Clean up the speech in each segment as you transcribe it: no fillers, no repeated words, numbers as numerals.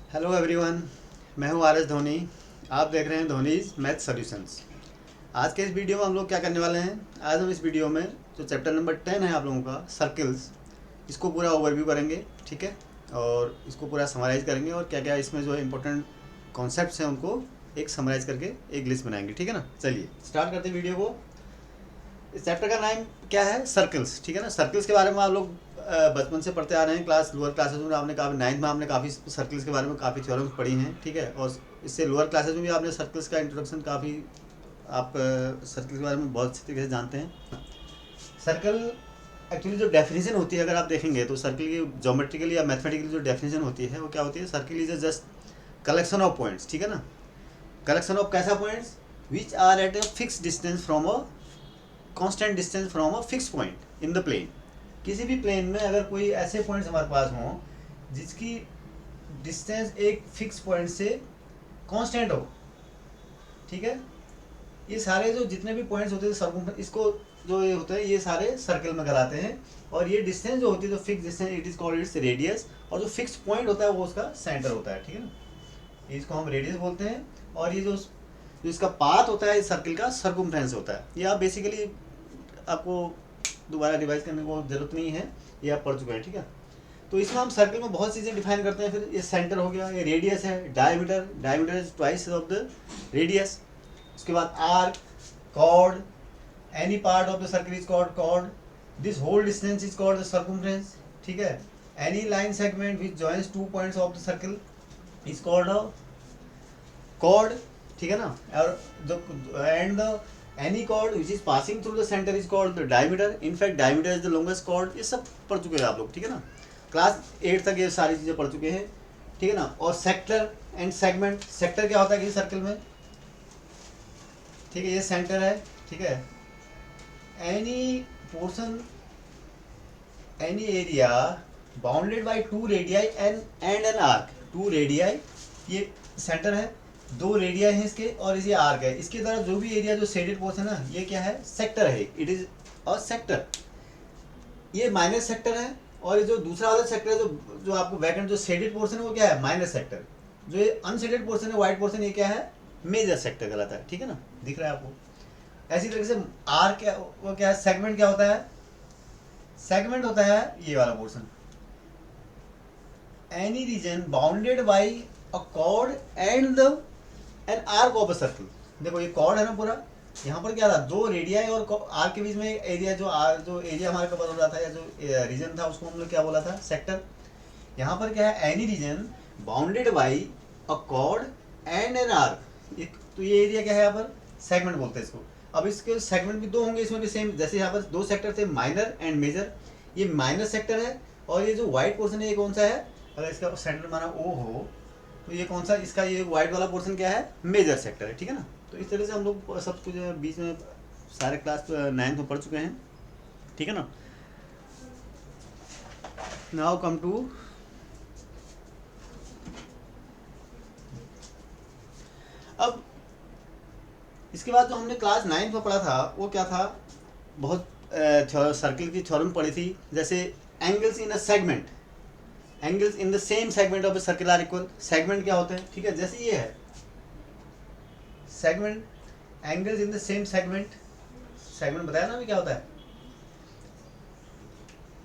Hello everyone, मैं हूं R S Dhoni. आप देख रहे हैं धोनीज मैथ सॉल्यूशंस। आज के इस वीडियो में हम लोग क्या करने वाले हैं, आज हम इस वीडियो में जो चैप्टर नंबर 10 है आप लोगों का सर्किल्स, इसको पूरा ओवरव्यू करेंगे। ठीक है, और इसको पूरा समराइज़ करेंगे और क्या क्या इसमें जो है इंपॉर्टेंट कॉन्सेप्ट्स हैं उनको एक समराइज़ करके एक लिस्ट बनाएंगे। ठीक है ना, चलिए स्टार्ट करते हैं वीडियो को। इस चैप्टर का नाम क्या है, सर्कल्स। ठीक है ना, सर्कल्स के बारे में आप लोग बचपन से पढ़ते आ रहे हैं। लोअर क्लासेस में आपने काफ़ी, नाइन्थ में आपने काफ़ी सर्कल्स के बारे में काफ़ी थ्योरम्स पढ़ी हैं। ठीक है, और इससे लोअर क्लासेस में भी आपने सर्कल्स का इंट्रोडक्शन काफ़ी, आप सर्कल के बारे में बहुत अच्छी तरीके से जानते हैं। सर्कल एक्चुअली जो डेफिनेशन होती है, अगर आप देखेंगे तो सर्कल की ज्योमेट्रिकली या मैथमेटिकली जो डेफिनेशन होती है वो क्या होती है, circle is just collection of points. ठीक है ना, कलेक्शन ऑफ कैसा points which are at a fix distance from a constant distance from a fix point in the plane. किसी भी प्लेन में अगर कोई ऐसे पॉइंट्स हमारे पास हों जिसकी डिस्टेंस एक फिक्स पॉइंट से कांस्टेंट हो। ठीक है, ये सारे जो जितने भी पॉइंट्स होते हैं सर्कम, इसको जो ये होते हैं ये सारे सर्कल में कराते हैं। और ये डिस्टेंस जो होती है, जो fix distance, it is called its radius. और जो फिक्स पॉइंट होता है वो उसका सेंटर होता है। ठीक है ना, इसको हम रेडियस बोलते हैं। और ये जो इसका पाथ होता है इस सर्कल का, सर्कमफ्रेंस होता है। ये आप बेसिकली, आपको दोबारा रिवाइज करने को जरूरत नहीं है, ये आप पढ़ चुके हैं। ठीक है, तो इसमें हम सर्कल में बहुत चीज़ें डिफाइन करते हैं। फिर ये सेंटर हो गया, ये रेडियस है, diameter, diameter is twice of the radius. उसके बाद arc, chord, any part of the circle is called chord. This whole distance is called the circumference. ठीक है, any line segment which joins two points of the circle is called a chord. ठीक है ना, और जो and the any chord which is passing through the centre is called the diameter. In fact diameter is the longest chord. ये सब पढ़ चुके हैं आप लोग। ठीक है ना, क्लास 8 तक ये सारी चीज़ें पढ़ चुके हैं। ठीक है ना, और सेक्टर एंड सेगमेंट, सेक्टर क्या होता है किसी सर्कल में। ठीक है, ये सेंटर है। ठीक है, any portion, any area bounded by two radii and an arc. Two radii, ये सेंटर है, दो रेडिया है इसके, और ये आर्क है। इसके द्वारा जो भी एरिया जो शेडेड पोर्शन है ना, ये क्या है, सेक्टर है। It is a sector. ये माइनस सेक्टर है। और ये जो दूसरा वाला सेक्टर है, जो आपको वैकेंट जो शेडेड पोर्शन है वो क्या है, माइनस सेक्टर। जो ये अनशेडेड पोर्शन है, व्हाइट पोर्शन, ये क्या है, मेजर सेक्टर कहलाता है। ठीक है ना, दिख रहा है आपको। ऐसी तरीके से आर क्या, वो क्या है, सेगमेंट क्या होता है, सेगमेंट होता है ये वाला portion. Any reason bounded by a cord and the an arc of a circle. देखो ये कॉर्ड है ना पूरा, यहाँ पर क्या था, दो रेडिया और आर्क के बीच में एरिया, जो एरिया हमारे कवर हो रहा था, या जो रीजन था, उसको हम लोग क्या बोला था, सेक्टर। यहाँ पर क्या है, any reason bounded by a cord and an arc. तो ये एरिया क्या है यहाँ पर, सेगमेंट बोलते हैं इसको। अब इसके सेगमेंट भी दो होंगे, इसमें भी सेम, जैसे यहाँ पर दो सेक्टर थे, माइनर एंड मेजर। ये माइनर सेक्टर है। और ये जो व्हाइट पोर्शन है ये कौन सा है, अगर इसका सेंटर माना ओ हो तो ये कौन सा, इसका ये व्हाइट वाला पोर्शन क्या है, मेजर सेक्टर है। ठीक है ना, तो इस तरह से हम लोग सब कुछ बीच में सारे क्लास 9th में पढ़ चुके हैं। ठीक है ना, नाउ कम टू, अब इसके बाद जो हमने क्लास 9th में पढ़ा था वो क्या था, बहुत सर्कल की थ्योरम पढ़ी थी। जैसे angles in a segment, angles in the same segment of a circle are equal. Segment क्या होते हैं, ठीक है, जैसे ये है segment, angles in the same segment, segment बताया ना अभी क्या होता है।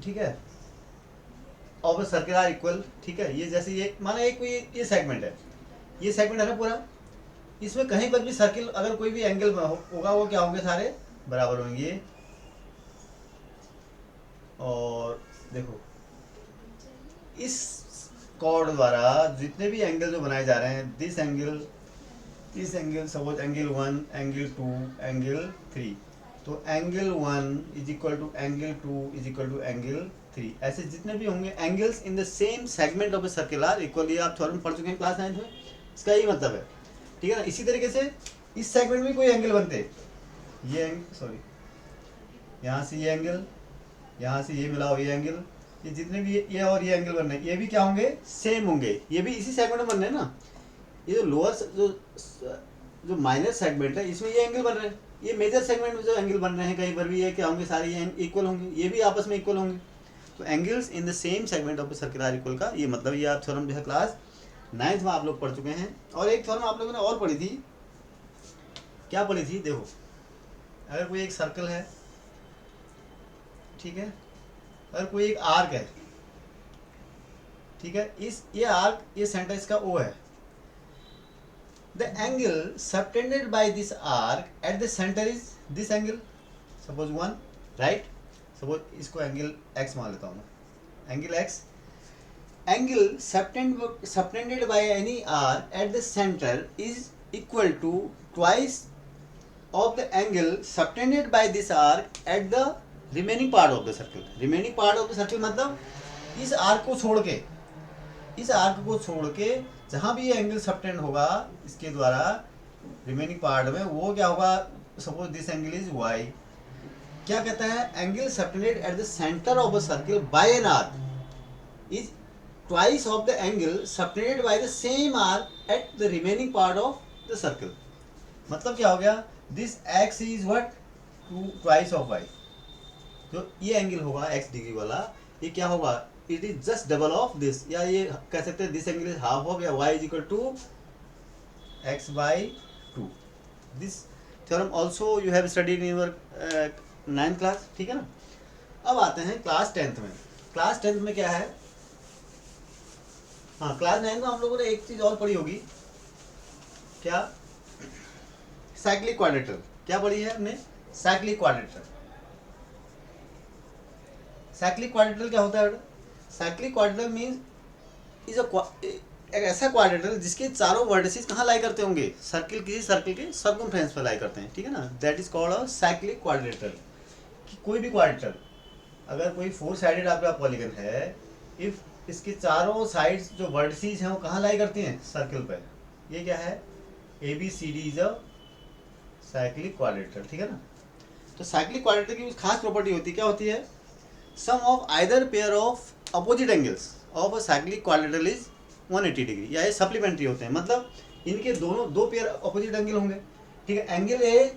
ठीक है, of a circle are equal. ठीक है, ये जैसे ये माना एक ये सेगमेंट है, ये सेगमेंट है ना पूरा, इसमें कहीं पर भी सर्कल अगर कोई भी एंगल होगा वो क्या होंगे, सारे बराबर होंगे। और देखो इस कॉर्ड द्वारा जितने भी एंगल जो बनाए जा रहे हैं, दिस एंगल, इस angle, suppose angle 1, angle 2, angle 3, तो angle 1 is equal to angle 2 is equal to angle 3। ऐसे जितने भी होंगे angles in the same segment of a circle are equal. ये आप थ्योरम पढ़ चुके हैं क्लास 9th में, इसका यही मतलब है। ठीक है ना, इसी तरीके से इस सेगमेंट में कोई एंगल बनते, ये सॉरी, यहाँ से ये एंगल, यहाँ से ये मिलाओ ये एंगल, ये जितने भी ये और ये एंगल बन रहे हैं ये भी क्या होंगे, सेम होंगे। ये भी इसी सेगमेंट में बन रहे हैं ना। ये जो लोअर जो माइनर सेगमेंट है इसमें ये एंगल बन रहे हैं, ये मेजर सेगमेंट में जो एंगल बन रहे हैं कहीं पर भी ये क्या होंगे, सारे ये इक्वल होंगे, ये भी आपस में इक्वल होंगे। तो angles in the same segment of circle are equal का ये मतलब, ये आप थ्योरम जो है क्लास 9th में आप लोग पढ़ चुके हैं। और एक थ्योरम आप लोगों ने और पढ़ी थी, क्या पढ़ी थी? देखो, अगर कोई एक सर्कल है, ठीक है, अगर कोई एक आर्क है, ठीक है, ये आर्क, ये सेंटर इसका O है, the angle subtended by this arc at the centre is this angle, suppose 1, right. Suppose इसको एंगल x मान लेता हूँ मैं, angle x, angle subtended by any arc at the centre is equal to twice of the angle subtended by this arc at the remaining part of the circle. Remaining part of the circle मतलब इस arc को छोड़ के, इस arc को छोड़ के जहाँ भी ये एंगल सबटेंड होगा इसके द्वारा रिमेनिंग पार्ट में, वो क्या होगा? Suppose this angle is y, क्या कहता है? Angle subtended at the centre of the circle by an arc is twice of the angle subtended by the same arc at the remaining part of the circle. मतलब क्या हो गया? This x is what? Twice of y। जो ये angle होगा x degree वाला, ये क्या होगा? It is just double of this, या ये कह सकते हैं this angle is half of, या y is equal to x by 2। This theorem also you have studied in your 9th class, ठीक है ना। अब आते हैं क्लास 10th में। क्लास 10th में क्या है? हाँ, क्लास 9 में हम लोगों ने एक चीज और पढ़ी होगी, क्या? साइक्लिक क्वाड्रेटर। क्या पढ़ी है हमने? साइक्लिक क्वाड्रेटर। साइक्लिक क्वाड्रेटर क्या होता है? साइक्लिक क्वाड्रेटर मीन्स इज एक ऐसा क्वाड्रेटर जिसके चारों वर्टिसेस कहाँ लाई करते होंगे? सर्किल, किसी सर्किल के सर्कमफ्रेंस पर लाई करते हैं, ठीक है ना। That is called a cyclic क्वाड्रेटर। कि कोई भी क्वाड्रेटर, अगर कोई 4 साइडेड आपका पॉलीगन है, इफ इसके चारों साइड्स जो वर्टिसेस हैं वो कहाँ लाई करती हैं? सर्किल पर। ये क्या है? ABCD इज अ साइक्लिक क्वाड्रेटर, ठीक है ना। तो साइक्लिक क्वाड्रेटर की खास प्रॉपर्टी होती है, क्या होती है? Sum of either pair of opposite angles of a cyclic quadrilateral is 180 degree, या ये सप्लीमेंट्री होते हैं। मतलब इनके दोनों दो पेयर अपोजिट एंगल होंगे, ठीक है। Angle A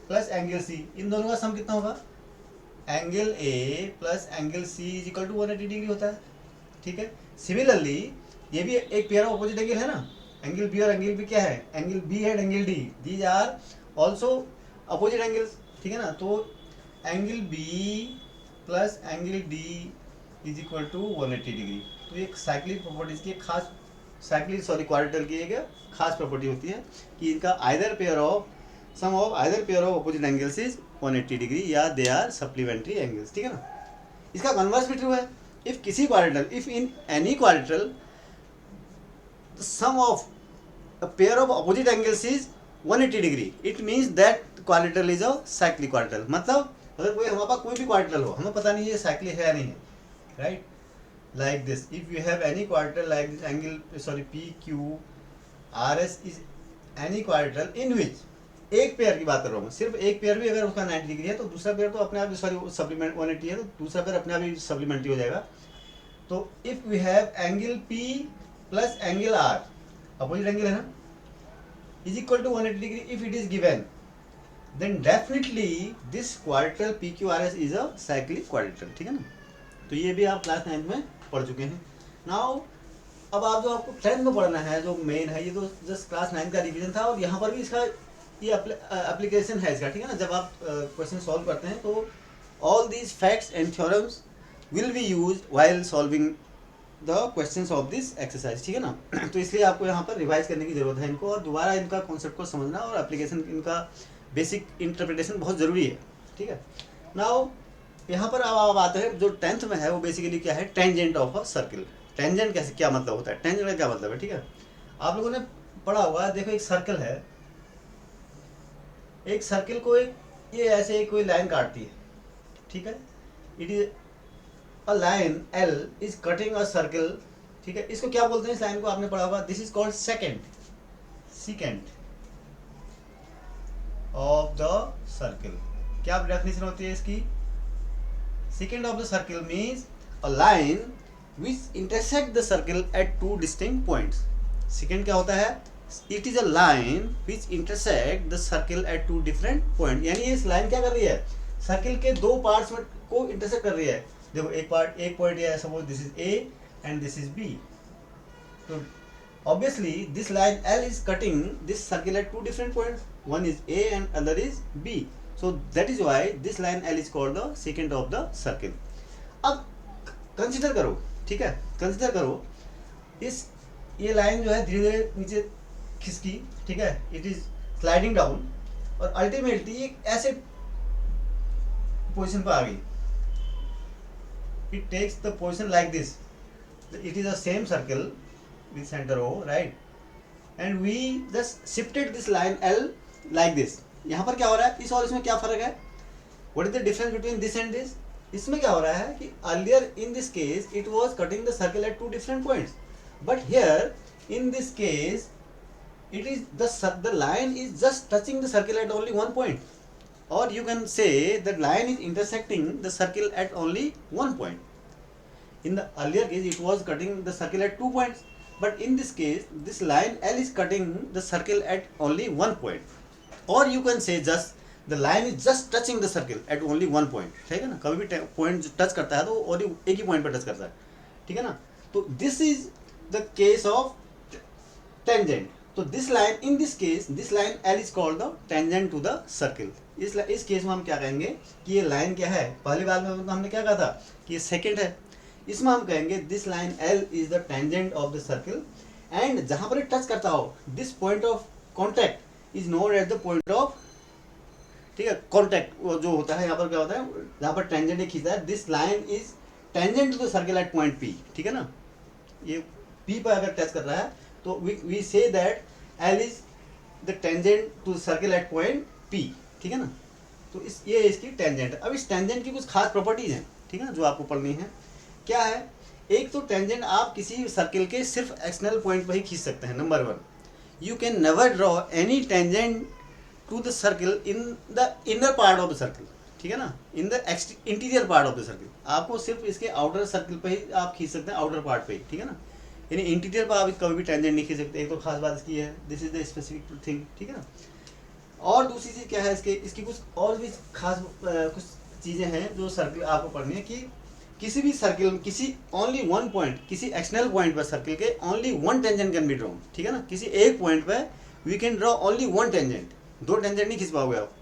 plus angle C, इन दोनों का सम कितना होगा? Angle A plus angle C is equal to 180 degree होता है, ठीक है। सिमिलरली ये भी एक पेयर ऑफ अपोजिट एंगल है ना, एंगल B और एंगल B क्या है? Angle B and angle D, these are also opposite angles, ठीक है ना। तो angle B plus angle D is equal to 180 degree. तो एक साइक्लिक प्रॉपर्टीज की खास, क्वाड्रेटर की एक खास प्रॉपर्टी होती है कि इनका either pair of, sum of either pair of opposite angles is 180 degree, या दे आर सप्लीमेंट्री एंगल्स, ठीक है ना। इसका कन्वर्स भी ट्रू है। इफ किसी quadrilateral, if in any quadrilateral sum of a pair of opposite angles is 180 degree, it means that quadrilateral is a cyclic quadrilateral. मतलब अगर कोई हमारे पास कोई भी क्वाड्रेटर हो, हमें पता नहीं ये साइक्लिक है या नहीं है, right. Like this, if you have any quadrilateral like this angle, PQRS is any quadrilateral in which, एक पेयर की बात कर रहा हूँ, सिर्फ एक पेयर भी अगर उसका 90 डिग्री है तो दूसरा पेयर तो अपने आप, सप्लीमेंट 180 है तो दूसरा पेयर अपने आप ही सप्लीमेंट्री हो जाएगा। तो if we have angle P plus angle R, opposite angle है ना, is equal to 180 degree, if it is given then definitely this quadrilateral PQRS is a cyclic quadrilateral, ठीक है ना। तो ये भी आप क्लास 9 में पढ़ चुके हैं। नाउ अब आप जो आपको 10th में पढ़ना है, जो मेन है, ये तो जस्ट क्लास 9 का रिवीजन था, और यहाँ पर भी इसका ये एप्लीकेशन है इसका, ठीक है ना। जब आप क्वेश्चन सॉल्व करते हैं तो all these facts and theorems will be use while solving the questions of this exercise, ठीक है ना। तो इसलिए आपको यहाँ पर रिवाइज करने की जरूरत है इनको, और दोबारा इनका कॉन्सेप्ट को समझना और एप्लीकेशन, इनका बेसिक इंटरप्रिटेशन बहुत ज़रूरी है, ठीक है। नाउ यहाँ पर अब आते हैं जो 10th में है, वो बेसिकली क्या है? Tangent of a circle. Tangent कैसे, क्या मतलब होता है? टेंजेंट का क्या मतलब है, ठीक है। आप लोगों ने पढ़ा होगा, देखो एक सर्कल है, एक सर्किल को एक ये ऐसे कोई लाइन काटती है, ठीक है। It is a line L is cutting a circle, ठीक है। इसको क्या बोलते हैं? इस लाइन को आपने पढ़ा होगा, this is called secant of the circle. क्या डेफिनेशन होती है इसकी? Second of the circle means a line which intersect the circle eight 2 distinct points. Second क्या होता है? It is a line which intersect the circle eight 2 different point, यानी इस line क्या कर रही है? सर्किल के दो पार्ट्स में को इंटरसेक्ट कर रही है। देखो एक पॉइंट ये है, suppose this is A and this is B। तो obviously this line L is cutting this circle at two different points, one is A and other is B, so that is why this line L is called the secant of the circle. अब consider करो, ठीक है, consider करो इस ये line जो है धीरे धीरे नीचे खिसकी, ठीक है, इट इज स्लाइडिंग डाउन और अल्टीमेटली एक ऐसे पोजीशन पर आ गई, it takes the position like this, it is a same circle with center O, right, and we just shifted this line L like this. यहाँ पर क्या हो रहा है, इस और इसमें क्या फर्क है, what is the difference between this and this? इसमें क्या हो रहा है कि earlier in this case it was cutting the circle at two different points, but here in this case it is the line is just touching the circle at only one point, or you can say the line is intersecting the circle at only one point. In the earlier case it was cutting the circle at 2 points, but in this case this line L is cutting the circle at only one point, or you can say just the line is just touching the circle at only one point, ठीक है ना, कभी भी point touch करता है तो और एक ही पॉइंट पर टच करता है, ठीक है ना, तो this is the case of tangent. तो this line in this case this line L is called the tangent to the circle. इस केस में हम क्या कहेंगे कि ये लाइन क्या है, पहली बार में हमने क्या कहा था कि ये सेकेंड है, इसमें हम कहेंगे this line L is the tangent of the circle, and जहां पर टच करता हो this point of contact is known at the point of, ठीक है, कॉन्टैक्ट जो होता है यहाँ पर क्या होता है, जहां पर टेंजेंट खींचता है this line is tangent to the circle at point P, ठीक है ना, ये P पर अगर टच कर रहा है तो we say that L is the tangent to the circle at point P, ठीक है ना, तो ये इसकी टेंजेंट है. अब इस टेंजेंट की कुछ खास प्रॉपर्टीज हैं, ठीक है ना, जो आपको पढ़नी है. क्या है, एक तो टेंजेंट आप किसी सर्किल के सिर्फ एक्सटर्नल पॉइंट पर ही खींच सकते हैं. Number one, you can never draw any tangent to the circle in the inner part of the circle, ठीक है ना, in the interior part of the circle. आपको सिर्फ इसके आउटर सर्किल पर ही आप खींच सकते हैं, आउटर पार्ट पे ही, ठीक है ना, यानी इंटीरियर पर आप कभी भी टेंजेंट नहीं खींच सकते. एक तो खास बात इसकी है, this is the specific thing, ठीक है ना. और दूसरी चीज़ क्या है, इसकी कुछ और भी खास कुछ चीज़ें हैं जो सर्किल आपको पढ़नी है कि किसी भी सर्किल किसी ओनली वन पॉइंट, किसी एक्सटर्नल पॉइंट पर सर्किल के only one tangent can be drawn, ठीक है ना, किसी एक पॉइंट पर we can draw only one tangent, दो टेंजेंट नहीं खींच पाओगे आप.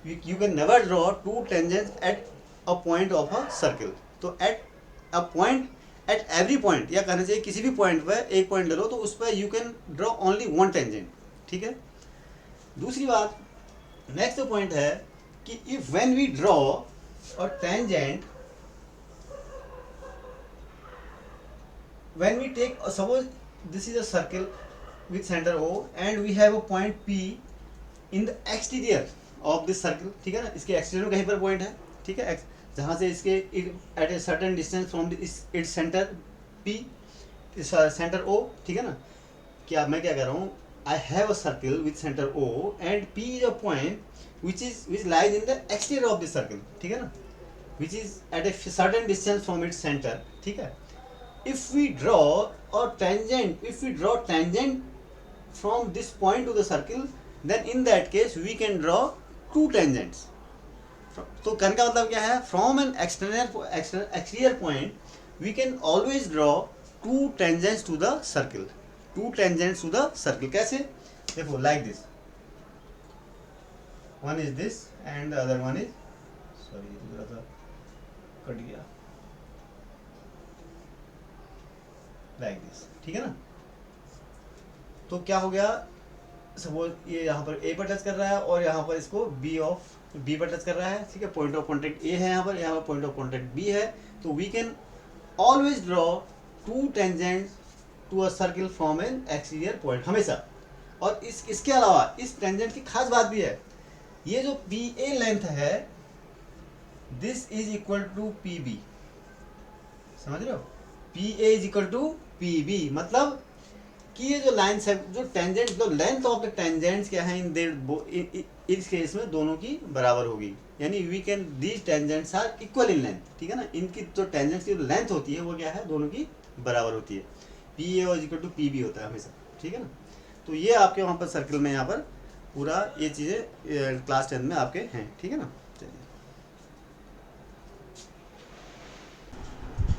You can never draw two tangent at a point of a circle. तो at a point, at every point, या कहना चाहिए किसी भी पॉइंट पर एक पॉइंट ले लो तो उस पर you can draw only one tangent, ठीक है. दूसरी बात, नेक्स्ट पॉइंट है कि if when we draw a tangent, when we take suppose this is a circle with center O and we have a point P in the exterior of this circle, ठीक है ना, इसके exterior में कहीं पर point है, ठीक है, जहाँ से इसके at a certain distance from its centre P, centre O, ठीक है ना. क्या मैं क्या कह रहा हूँ, I have a circle with centre O and P is a point which lies in the exterior of this circle, ठीक है ना, which is at a certain distance from its centre, ठीक है. If we draw tangent from this point to the circle, then in that case we can draw two tangents. तो कहने का मतलब क्या है, from an exterior point we can always draw two tangents to the circle. Two tangents to the circle. कैसे? देखो like this. One is this and the other one is, sorry ये थोड़ा सा कट गया, लाइक दिस, ठीक है ना. तो क्या हो गया, सपोज ये यहाँ पर ए पर टच कर रहा है और यहाँ पर इसको बी पर टच कर रहा है, ठीक है, पॉइंट ऑफ कॉन्टैक्ट ए है यहाँ पर पॉइंट ऑफ कॉन्टैक्ट बी है. तो we can always draw two tangents to a circle from an exterior point, हमेशा. और इसके अलावा इस टेंजेंट की खास बात भी है, ये जो पी ए लेंथ है this is equal to P B, समझ रहे हो, P A is equal to P B, मतलब कि ये जो लाइन्स है, जो टेंजेंट, जो लेंथ ऑफ द टेंजेंट्स क्या है इस केस में दोनों की बराबर होगी, यानी we can these tangents are equal in length, ठीक है ना, इनकी जो टेंजेंट्स की जो लेंथ होती है वो क्या है, दोनों की बराबर होती है. P A is equal to P B होता है हमेशा, ठीक है ना. तो ये आपके वहाँ पर सर्किल में यहाँ पर पूरा ये चीज़ें क्लास 10 में आपके हैं, ठीक है ना.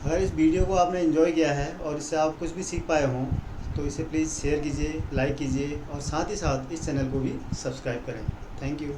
अगर इस वीडियो को आपने एंजॉय किया है और इससे आप कुछ भी सीख पाए हों तो इसे प्लीज़ शेयर कीजिए, लाइक कीजिए और साथ ही साथ इस चैनल को भी सब्सक्राइब करें। Thank you.